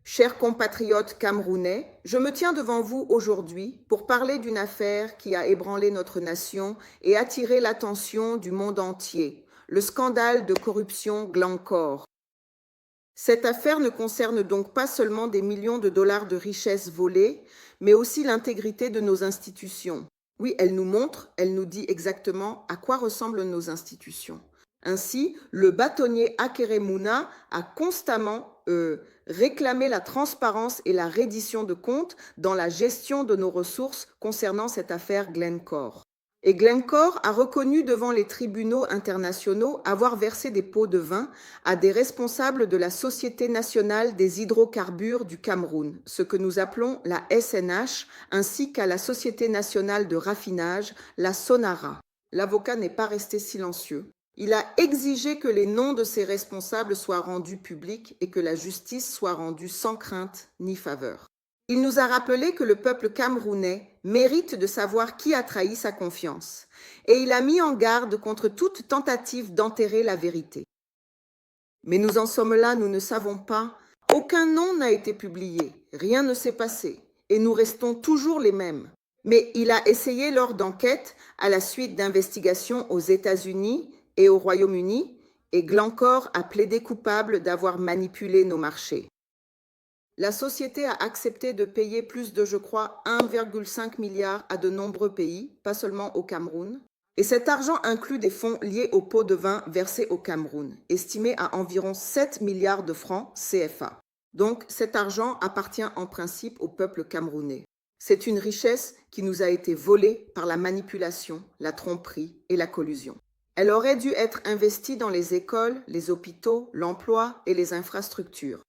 Chers compatriotes camerounais, je me tiens devant vous aujourd'hui pour parler d'une affaire qui a ébranlé notre nation et attiré l'attention du monde entier, le scandale de corruption Glencore. Cette affaire ne concerne donc pas seulement des millions de dollars de richesses volées, mais aussi l'intégrité de nos institutions. Oui, elle nous montre, elle nous dit exactement à quoi ressemblent nos institutions. Ainsi, le bâtonnier Akeremouna a constamment réclamé la transparence et la reddition de comptes dans la gestion de nos ressources concernant cette affaire Glencore. Et Glencore a reconnu devant les tribunaux internationaux avoir versé des pots de vin à des responsables de la Société nationale des hydrocarbures du Cameroun, ce que nous appelons la SNH, ainsi qu'à la Société nationale de raffinage, la SONARA. L'avocat n'est pas resté silencieux. Il a exigé que les noms de ces responsables soient rendus publics et que la justice soit rendue sans crainte ni faveur. Il nous a rappelé que le peuple camerounais mérite de savoir qui a trahi sa confiance, et il a mis en garde contre toute tentative d'enterrer la vérité. Mais nous en sommes là, nous ne savons pas. Aucun nom n'a été publié, rien ne s'est passé, et nous restons toujours les mêmes. Mais il a essayé lors d'enquêtes, à la suite d'investigations aux États-Unis et au Royaume-Uni, et Glencore a plaidé coupable d'avoir manipulé nos marchés. La société a accepté de payer plus de, je crois, 1,5 milliard à de nombreux pays, pas seulement au Cameroun. Et cet argent inclut des fonds liés aux pots de vin versés au Cameroun, estimés à environ 7 milliards de francs CFA. Donc cet argent appartient en principe au peuple camerounais. C'est une richesse qui nous a été volée par la manipulation, la tromperie et la collusion. Elle aurait dû être investie dans les écoles, les hôpitaux, l'emploi et les infrastructures.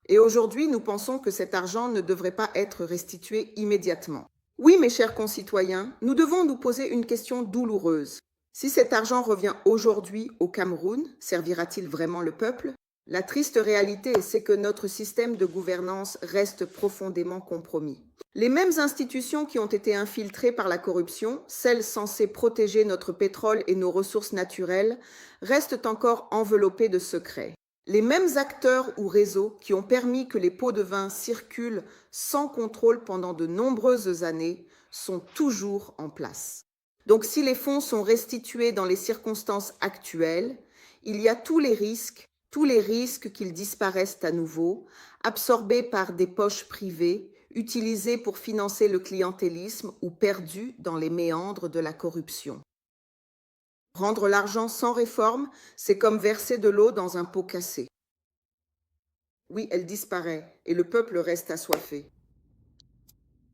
Et aujourd'hui, nous pensons que cet argent ne devrait pas être restitué immédiatement. Oui, mes chers concitoyens, nous devons nous poser une question douloureuse. Si cet argent revient aujourd'hui au Cameroun, servira-t-il vraiment le peuple? La triste réalité, c'est que notre système de gouvernance reste profondément compromis. Les mêmes institutions qui ont été infiltrées par la corruption, celles censées protéger notre pétrole et nos ressources naturelles, restent encore enveloppées de secrets. Les mêmes acteurs ou réseaux qui ont permis que les pots de vin circulent sans contrôle pendant de nombreuses années sont toujours en place. Donc si les fonds sont restitués dans les circonstances actuelles, il y a tous les risques qu'ils disparaissent à nouveau, absorbés par des poches privées, utilisés pour financer le clientélisme ou perdus dans les méandres de la corruption. Rendre l'argent sans réforme, c'est comme verser de l'eau dans un pot cassé. Oui, elle disparaît et le peuple reste assoiffé.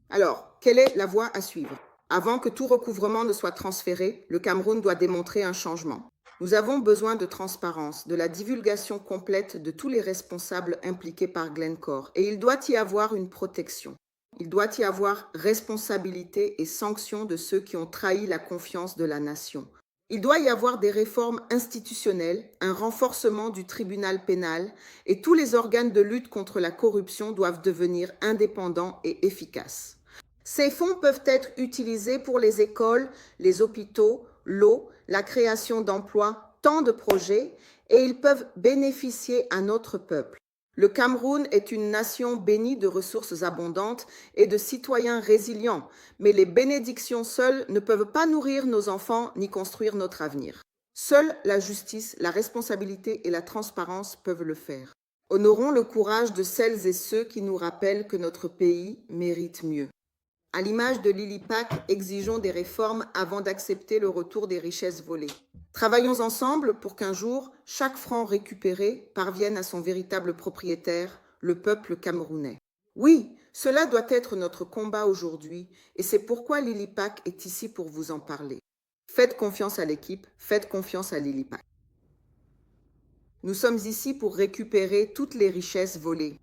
Alors, quelle est la voie à suivre? Avant que tout recouvrement ne soit transféré, le Cameroun doit démontrer un changement. Nous avons besoin de transparence, de la divulgation complète de tous les responsables impliqués par Glencore, et il doit y avoir une protection. Il doit y avoir responsabilité et sanction de ceux qui ont trahi la confiance de la nation. Il doit y avoir des réformes institutionnelles, un renforcement du tribunal pénal et tous les organes de lutte contre la corruption doivent devenir indépendants et efficaces. Ces fonds peuvent être utilisés pour les écoles, les hôpitaux, l'eau, la création d'emplois, tant de projets, et ils peuvent bénéficier à notre peuple. Le Cameroun est une nation bénie de ressources abondantes et de citoyens résilients, mais les bénédictions seules ne peuvent pas nourrir nos enfants ni construire notre avenir. Seule la justice, la responsabilité et la transparence peuvent le faire. Honorons le courage de celles et ceux qui nous rappellent que notre pays mérite mieux. À l'image de Lilipac, exigeons des réformes avant d'accepter le retour des richesses volées. Travaillons ensemble pour qu'un jour, chaque franc récupéré parvienne à son véritable propriétaire, le peuple camerounais. Oui, cela doit être notre combat aujourd'hui et c'est pourquoi Lilipac est ici pour vous en parler. Faites confiance à l'équipe, faites confiance à Lilipac. Nous sommes ici pour récupérer toutes les richesses volées.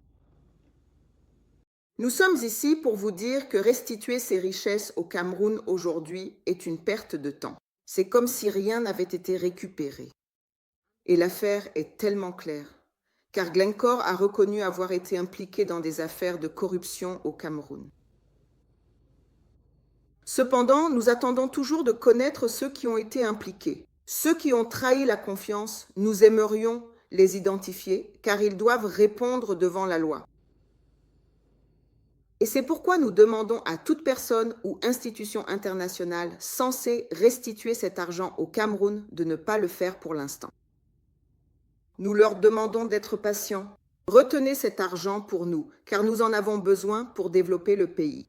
Nous sommes ici pour vous dire que restituer ces richesses au Cameroun aujourd'hui est une perte de temps. C'est comme si rien n'avait été récupéré. Et l'affaire est tellement claire, car Glencore a reconnu avoir été impliqué dans des affaires de corruption au Cameroun. Cependant, nous attendons toujours de connaître ceux qui ont été impliqués. Ceux qui ont trahi la confiance, nous aimerions les identifier, car ils doivent répondre devant la loi. Et c'est pourquoi nous demandons à toute personne ou institution internationale censée restituer cet argent au Cameroun de ne pas le faire pour l'instant. Nous leur demandons d'être patients. Retenez cet argent pour nous, car nous en avons besoin pour développer le pays.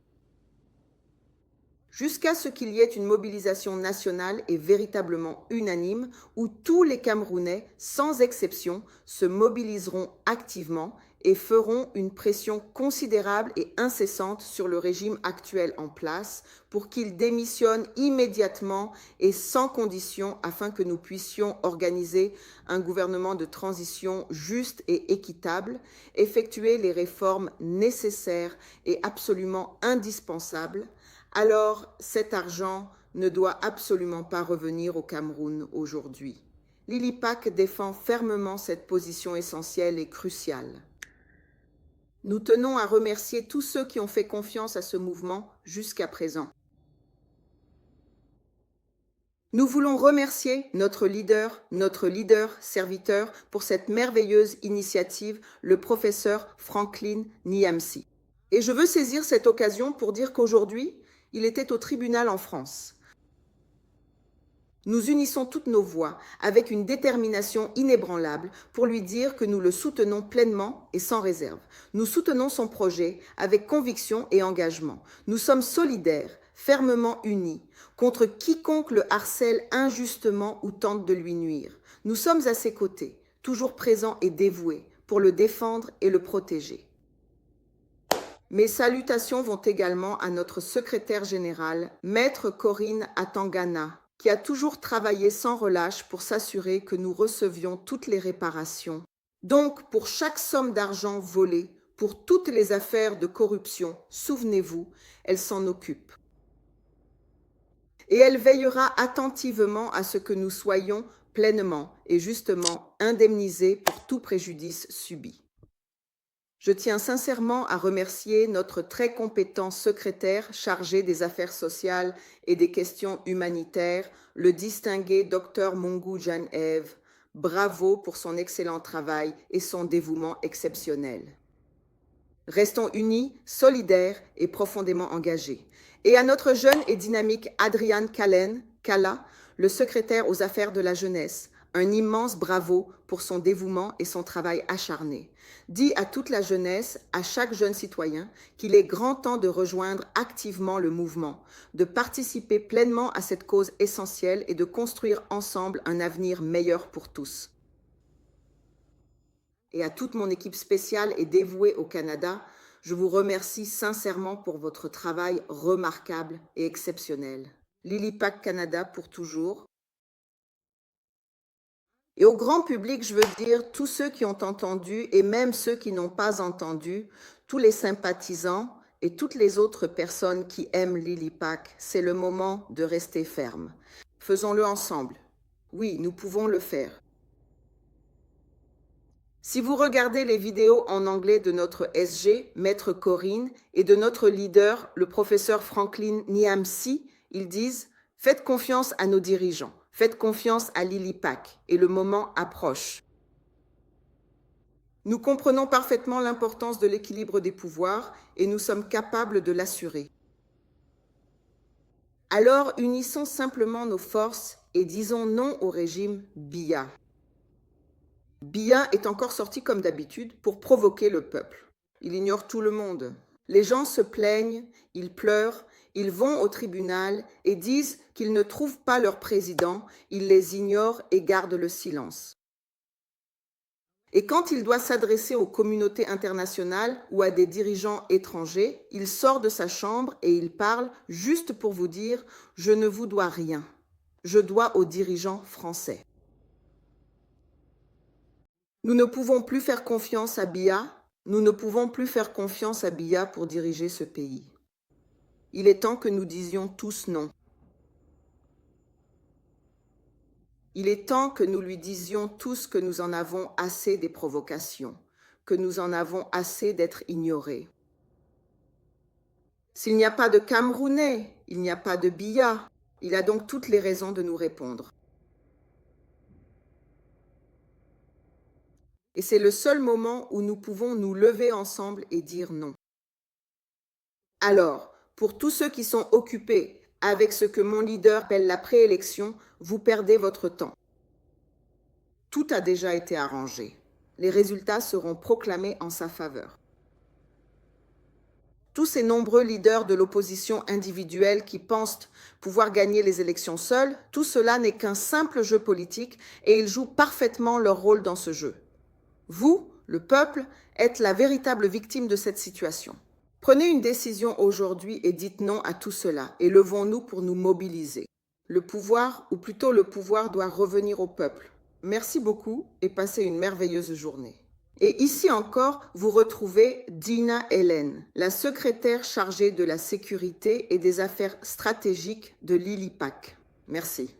Jusqu'à ce qu'il y ait une mobilisation nationale et véritablement unanime, où tous les Camerounais, sans exception, se mobiliseront activement et feront une pression considérable et incessante sur le régime actuel en place pour qu'il démissionne immédiatement et sans condition afin que nous puissions organiser un gouvernement de transition juste et équitable, effectuer les réformes nécessaires et absolument indispensables. Alors cet argent ne doit absolument pas revenir au Cameroun aujourd'hui. Lilipac défend fermement cette position essentielle et cruciale. Nous tenons à remercier tous ceux qui ont fait confiance à ce mouvement jusqu'à présent. Nous voulons remercier notre leader serviteur pour cette merveilleuse initiative, le professeur Franklin Niamsi. Et je veux saisir cette occasion pour dire qu'aujourd'hui, il était au tribunal en France. Nous unissons toutes nos voix avec une détermination inébranlable pour lui dire que nous le soutenons pleinement et sans réserve. Nous soutenons son projet avec conviction et engagement. Nous sommes solidaires, fermement unis, contre quiconque le harcèle injustement ou tente de lui nuire. Nous sommes à ses côtés, toujours présents et dévoués, pour le défendre et le protéger. Mes salutations vont également à notre secrétaire générale, Maître Corinne Atangana, qui a toujours travaillé sans relâche pour s'assurer que nous recevions toutes les réparations. Donc, pour chaque somme d'argent volée, pour toutes les affaires de corruption, souvenez-vous, elle s'en occupe. Et elle veillera attentivement à ce que nous soyons pleinement et justement indemnisés pour tout préjudice subi. Je tiens sincèrement à remercier notre très compétent secrétaire chargé des affaires sociales et des questions humanitaires, le distingué Dr Mungu Jan-Eve. Bravo pour son excellent travail et son dévouement exceptionnel. Restons unis, solidaires et profondément engagés. Et à notre jeune et dynamique Adrian Kala, le secrétaire aux affaires de la jeunesse, un immense bravo pour son dévouement et son travail acharné. Dit à toute la jeunesse, à chaque jeune citoyen, qu'il est grand temps de rejoindre activement le mouvement, de participer pleinement à cette cause essentielle et de construire ensemble un avenir meilleur pour tous. Et à toute mon équipe spéciale et dévouée au Canada, je vous remercie sincèrement pour votre travail remarquable et exceptionnel. Lilipac Canada pour toujours. Et au grand public, je veux dire tous ceux qui ont entendu et même ceux qui n'ont pas entendu, tous les sympathisants et toutes les autres personnes qui aiment Lilipac, c'est le moment de rester ferme. Faisons-le ensemble. Oui, nous pouvons le faire. Si vous regardez les vidéos en anglais de notre SG, Maître Corinne, et de notre leader, le professeur Franklin Niamsi, ils disent « Faites confiance à nos dirigeants, faites confiance à Lilipac, et le moment approche. » Nous comprenons parfaitement l'importance de l'équilibre des pouvoirs et nous sommes capables de l'assurer. Alors, unissons simplement nos forces et disons non au régime Biya. Biya est encore sorti comme d'habitude pour provoquer le peuple. Il ignore tout le monde. Les gens se plaignent, ils pleurent, ils vont au tribunal et disent qu'ils ne trouvent pas leur président, ils les ignorent et gardent le silence. Et quand il doit s'adresser aux communautés internationales ou à des dirigeants étrangers, il sort de sa chambre et il parle juste pour vous dire « Je ne vous dois rien, je dois aux dirigeants français ». Nous ne pouvons plus faire confiance à Biya, nous ne pouvons plus faire confiance à Biya pour diriger ce pays. Il est temps que nous disions tous non. Il est temps que nous lui disions tous que nous en avons assez des provocations, que nous en avons assez d'être ignorés. S'il n'y a pas de Camerounais, il n'y a pas de Biya. Il a donc toutes les raisons de nous répondre. Et c'est le seul moment où nous pouvons nous lever ensemble et dire non. Alors, pour tous ceux qui sont occupés avec ce que mon leader appelle la préélection, vous perdez votre temps. Tout a déjà été arrangé. Les résultats seront proclamés en sa faveur. Tous ces nombreux leaders de l'opposition individuelle qui pensent pouvoir gagner les élections seuls, tout cela n'est qu'un simple jeu politique et ils jouent parfaitement leur rôle dans ce jeu. Vous, le peuple, êtes la véritable victime de cette situation. Prenez une décision aujourd'hui et dites non à tout cela et levons-nous pour nous mobiliser. Le pouvoir, ou plutôt le pouvoir, doit revenir au peuple. Merci beaucoup et passez une merveilleuse journée. Et ici encore, vous retrouvez Dina Hélène, la secrétaire chargée de la sécurité et des affaires stratégiques de l'ILIPAC. Merci.